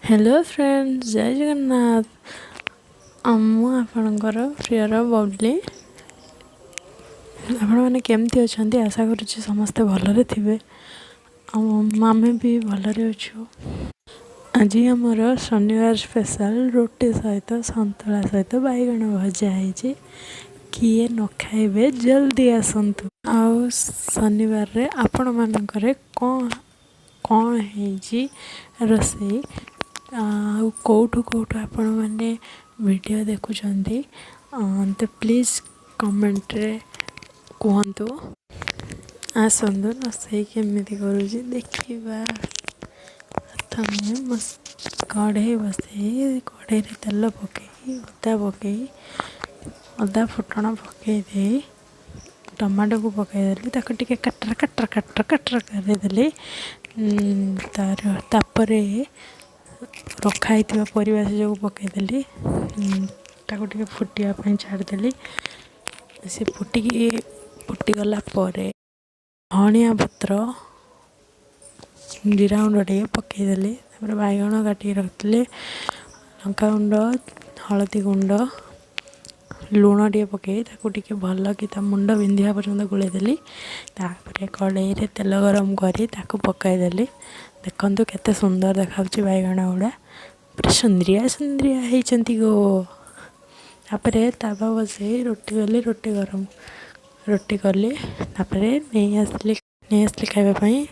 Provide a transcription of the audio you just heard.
Hello friends, जय जगन्नाथ। आपणकर prior Babli. आपण मैंने केमती अच्छा आशा करुच्ची समस्ते भलरे थे। आमे भी भलरे अच्छु। आज आमर शनिवार स्पेशल रोटी सहित सतुला सहित बैगण भजा है। किए न खाइबे जल्दी आसतु। आउ शनिवार रे आपण मानकर कौन कौन है रोसई कौटू कौटू आपण मैंने वीडियो देखुंत तो प्लीज कमेंट रे कहतु। आसतु रोसई केमी करुँच देखा। प्रथम कढ़ई बसई कढ़ई तेल पकई अदा फुटण पकईदे टमाटो को पकईदेली टे कटर कटर कटर कटर करदेली। तापर रखाई परिवा जो पकईदेली टे फुटापी छाड़देली। से फुटीगला धनिया पत्र जीरा गुंड टे पकईदेली। बैगण काटिक रखी लंका गुंड हलदी गुंड लुण टे पकई टे भल कि मुंड बिंधा पर्यंत गोलेदेली। कड़े तेल गरम कर पकईदेली। देखु केते सुंदर देखा बैगण गुड़ा पूरा सुंदरिया सुंदरिया होती गो। तावा बसई रोटी गली रोटी गरम रोटी कली नहीं आसली खावाई